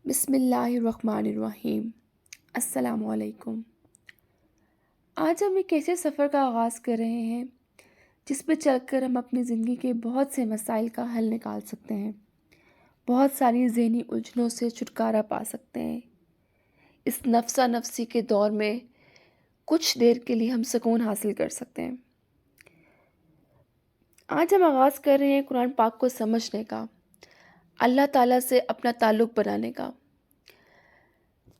بسم اللہ الرحمن الرحیم۔ السلام علیکم۔ آج ہم ایک ایسے سفر کا آغاز کر رہے ہیں جس پہ چل کر ہم اپنی زندگی کے بہت سے مسائل کا حل نکال سکتے ہیں، بہت ساری ذہنی الجھنوں سے چھٹکارا پا سکتے ہیں۔ اس نفسا نفسی کے دور میں کچھ دیر کے لیے ہم سکون حاصل کر سکتے ہیں۔ آج ہم آغاز کر رہے ہیں قرآن پاک کو سمجھنے کا، اللہ تعالیٰ سے اپنا تعلق بنانے کا۔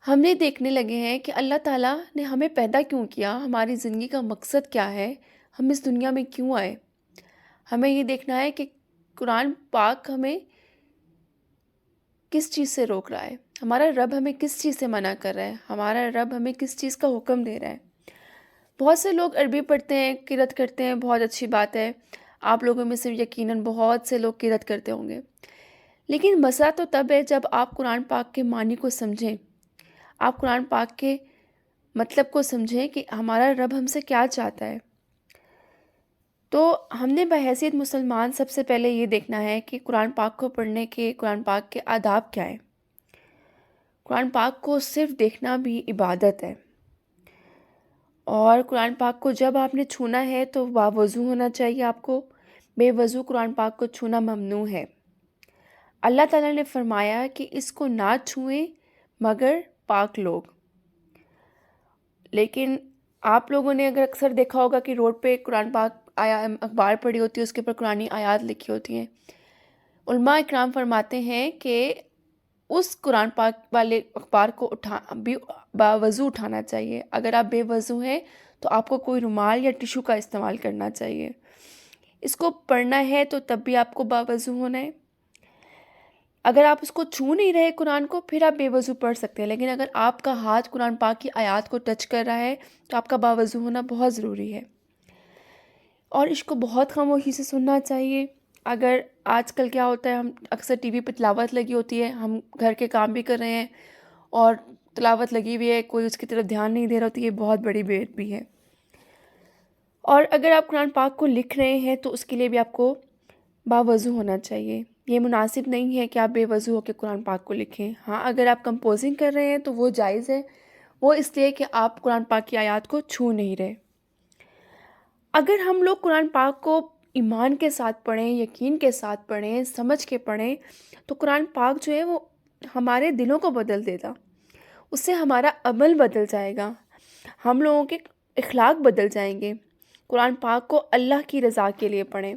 ہم یہ دیکھنے لگے ہیں کہ اللہ تعالیٰ نے ہمیں پیدا کیوں کیا، ہماری زندگی کا مقصد کیا ہے، ہم اس دنیا میں کیوں آئے۔ ہمیں یہ دیکھنا ہے کہ قرآن پاک ہمیں کس چیز سے روک رہا ہے، ہمارا رب ہمیں کس چیز سے منع کر رہا ہے، ہمارا رب ہمیں کس چیز کا حکم دے رہا ہے۔ بہت سے لوگ عربی پڑھتے ہیں، قرأت کرتے ہیں، بہت اچھی بات ہے۔ آپ لوگوں میں سے یقیناً بہت سے لوگ قرأت کرتے ہوں گے، لیکن مسئلہ تو تب ہے جب آپ قرآن پاک کے معنی کو سمجھیں، آپ قرآن پاک کے مطلب کو سمجھیں کہ ہمارا رب ہم سے کیا چاہتا ہے۔ تو ہم نے بحیثیت مسلمان سب سے پہلے یہ دیکھنا ہے کہ قرآن پاک کو پڑھنے کے، قرآن پاک کے آداب کیا ہیں۔ قرآن پاک کو صرف دیکھنا بھی عبادت ہے، اور قرآن پاک کو جب آپ نے چھونا ہے تو باوضو ہونا چاہیے آپ کو، بے وضو قرآن پاک کو چھونا ممنوع ہے۔ اللہ تعالیٰ نے فرمایا کہ اس کو نہ چھوئیں مگر پاک لوگ۔ لیکن آپ لوگوں نے اگر اکثر دیکھا ہوگا کہ روڈ پہ قرآن پاک اخبار پڑھی ہوتی ہے، اس کے اوپر قرآنی آیات لکھی ہوتی ہیں۔ علماء اکرام فرماتے ہیں کہ اس قرآن پاک والے اخبار کو بھی باوضو اٹھانا چاہیے۔ اگر آپ بے وضو ہیں تو آپ کو کوئی رومال یا ٹیشو کا استعمال کرنا چاہیے۔ اس کو پڑھنا ہے تو تب بھی آپ کو باوضو ہونا ہے۔ اگر آپ اس کو چھو نہیں رہے قرآن کو، پھر آپ بے وضو پڑھ سکتے ہیں، لیکن اگر آپ کا ہاتھ قرآن پاک کی آیات کو ٹچ کر رہا ہے تو آپ کا باوضو ہونا بہت ضروری ہے۔ اور اس کو بہت خاموشی سے سننا چاہیے۔ اگر آج کل کیا ہوتا ہے، ہم اکثر ٹی وی پہ تلاوت لگی ہوتی ہے، ہم گھر کے کام بھی کر رہے ہیں اور تلاوت لگی ہوئی ہے، کوئی اس کی طرف دھیان نہیں دے رہا ہوتی، یہ بہت بڑی بے ادبی ہے۔ اور اگر آپ قرآن پاک کو لکھ رہے ہیں تو اس کے لیے بھی آپ کو باوضو ہونا چاہیے۔ یہ مناسب نہیں ہے کہ آپ بے وضو ہو کے قرآن پاک کو لکھیں۔ ہاں، اگر آپ کمپوزنگ کر رہے ہیں تو وہ جائز ہے، وہ اس لیے کہ آپ قرآن پاک کی آیات کو چھو نہیں رہے۔ اگر ہم لوگ قرآن پاک کو ایمان کے ساتھ پڑھیں، یقین کے ساتھ پڑھیں، سمجھ کے پڑھیں، تو قرآن پاک جو ہے وہ ہمارے دلوں کو بدل دے گا، اس سے ہمارا عمل بدل جائے گا، ہم لوگوں کے اخلاق بدل جائیں گے۔ قرآن پاک کو اللہ کی رضا کے لیے پڑھیں۔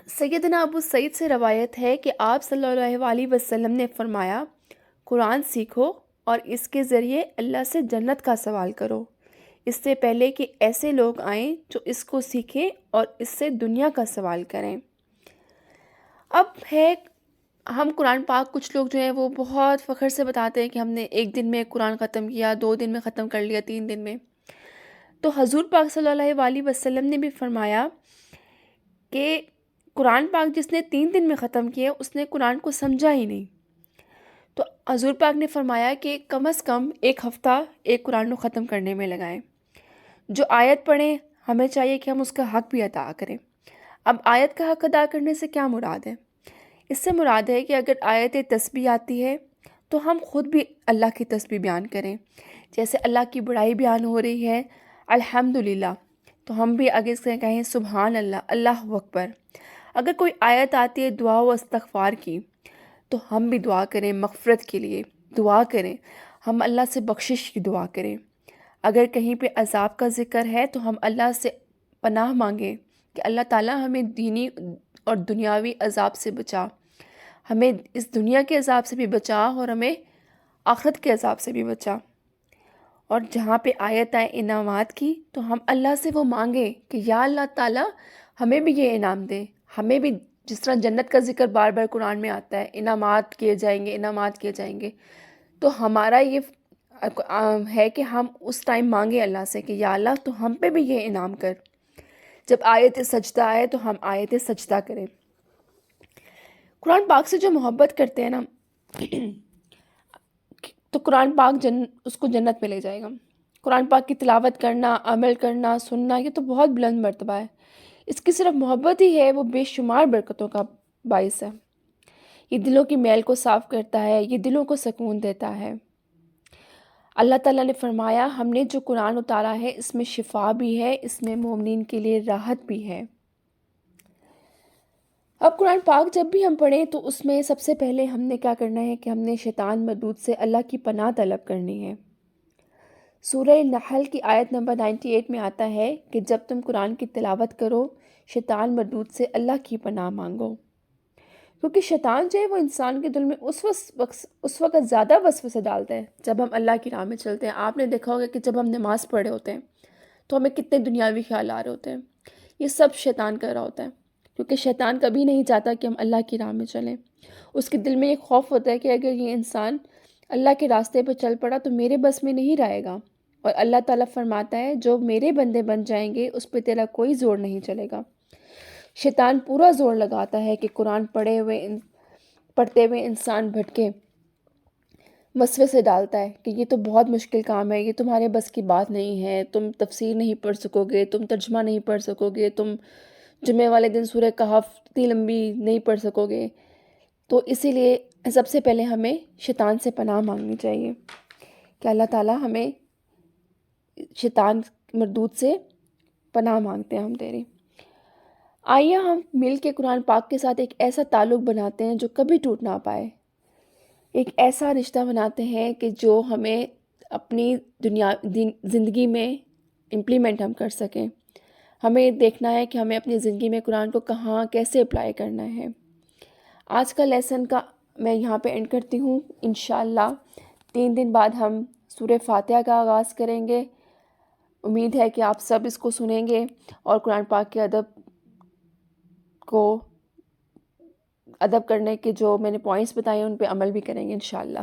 سیدنا ابو سعید سے روایت ہے کہ آپ صلی اللہ علیہ وسلم نے فرمایا، قرآن سیکھو اور اس کے ذریعے اللہ سے جنت کا سوال کرو، اس سے پہلے کہ ایسے لوگ آئیں جو اس کو سیکھیں اور اس سے دنیا کا سوال کریں۔ اب ہے، ہم قرآن پاک کچھ لوگ جو ہیں وہ بہت فخر سے بتاتے ہیں کہ ہم نے ایک دن میں قرآن ختم کیا، 2 دن میں ختم کر لیا، 3 دن میں۔ تو حضور پاک صلی اللہ علیہ وسلم نے بھی فرمایا کہ قرآن پاک جس نے 3 دن میں ختم کیا اس نے قرآن کو سمجھا ہی نہیں۔ تو حضور پاک نے فرمایا کہ کم از کم 1 ہفتہ ایک قرآن کو ختم کرنے میں لگائیں۔ جو آیت پڑھیں ہمیں چاہیے کہ ہم اس کا حق بھی ادا کریں۔ اب آیت کا حق ادا کرنے سے کیا مراد ہے؟ اس سے مراد ہے کہ اگر آیت تسبیح آتی ہے تو ہم خود بھی اللہ کی تسبیح بیان کریں۔ جیسے اللہ کی بڑائی بیان ہو رہی ہے، الحمدللہ، تو ہم بھی آگے سے کہیں سبحان اللہ، اللہ اکبر۔ اگر کوئی آیت آتی ہے دعا و استغفار کی تو ہم بھی دعا کریں، مغفرت کے لیے دعا کریں، ہم اللہ سے بخشش کی دعا کریں۔ اگر کہیں پہ عذاب کا ذکر ہے تو ہم اللہ سے پناہ مانگیں کہ اللہ تعالیٰ ہمیں دینی اور دنیاوی عذاب سے بچا، ہمیں اس دنیا کے عذاب سے بھی بچا اور ہمیں آخرت کے عذاب سے بھی بچا۔ اور جہاں پہ آیت آئے انعامات کی تو ہم اللہ سے وہ مانگیں کہ یا اللہ تعالیٰ ہمیں بھی یہ انعام دے، ہمیں بھی جس طرح جنت کا ذکر بار بار قرآن میں آتا ہے، انعامات کیے جائیں گے، انعامات کیے جائیں گے، تو ہمارا یہ ہے کہ ہم اس ٹائم مانگیں اللہ سے کہ یا اللہ تو ہم پہ بھی یہ انعام کر۔ جب آیت سجدہ آئے تو ہم آیت سجدہ کریں۔ قرآن پاک سے جو محبت کرتے ہیں نا تو قرآن پاک اس کو جنت میں لے جائے گا۔ قرآن پاک کی تلاوت کرنا، عمل کرنا، سننا، یہ تو بہت بلند مرتبہ ہے۔ اس کی صرف محبت ہی ہے وہ بے شمار برکتوں کا باعث ہے۔ یہ دلوں کی میل کو صاف کرتا ہے، یہ دلوں کو سکون دیتا ہے۔ اللہ تعالیٰ نے فرمایا ہم نے جو قرآن اتارا ہے اس میں شفا بھی ہے، اس میں مومنین کے لیے راحت بھی ہے۔ اب قرآن پاک جب بھی ہم پڑھیں تو اس میں سب سے پہلے ہم نے کیا کرنا ہے کہ ہم نے شیطان مردود سے اللہ کی پناہ طلب کرنی ہے۔ سورہ نحل کی آیت نمبر 98 میں آتا ہے کہ جب تم قرآن کی تلاوت کرو شیطان مردود سے اللہ کی پناہ مانگو، کیونکہ شیطان جو ہے وہ انسان کے دل میں اس وقت زیادہ وسوسے ڈالتا ہے جب ہم اللہ کی راہ میں چلتے ہیں۔ آپ نے دیکھا ہوگا کہ جب ہم نماز پڑھ رہے ہوتے ہیں تو ہمیں کتنے دنیاوی خیال آ رہے ہوتے ہیں، یہ سب شیطان کر رہا ہوتا ہے، کیونکہ شیطان کبھی نہیں چاہتا کہ ہم اللہ کی راہ میں چلیں۔ اس کے دل میں ایک خوف ہوتا ہے کہ اگر یہ انسان اللہ کے راستے پہ چل پڑا تو میرے بس میں نہیں رہے گا، اور اللہ تعالیٰ فرماتا ہے جو میرے بندے بن جائیں گے اس پہ تیرا کوئی زور نہیں چلے گا۔ شیطان پورا زور لگاتا ہے کہ قرآن پڑھتے ہوئے انسان بھٹکے، وسوسے ڈالتا ہے کہ یہ تو بہت مشکل کام ہے، یہ تمہارے بس کی بات نہیں ہے، تم تفسیر نہیں پڑھ سکو گے، تم ترجمہ نہیں پڑھ سکو گے، تم جمعے والے دن سورہ کہف اتنی لمبی نہیں پڑھ سکو گے۔ تو اسی لیے سب سے پہلے ہمیں شیطان سے پناہ مانگنی چاہیے کہ اللہ تعالیٰ ہمیں شیطان مردود سے پناہ مانگتے ہیں ہم تیری۔ آئیے ہم مل کے قرآن پاک کے ساتھ ایک ایسا تعلق بناتے ہیں جو کبھی ٹوٹ نہ پائے، ایک ایسا رشتہ بناتے ہیں کہ جو ہمیں اپنی زندگی میں امپلیمنٹ ہم کر سکیں۔ ہمیں دیکھنا ہے کہ ہمیں اپنی زندگی میں قرآن کو کہاں کیسے اپلائی کرنا ہے۔ آج کا لیسن کا میں یہاں پہ اینڈ کرتی ہوں۔ انشاءاللہ 3 دن بعد ہم سورہ فاتحہ کا آغاز کریں گے۔ امید ہے کہ آپ سب اس کو سنیں گے اور قرآن پاک کے ادب کرنے کے جو میں نے پوائنٹس بتائے ان پہ عمل بھی کریں گے انشاءاللہ۔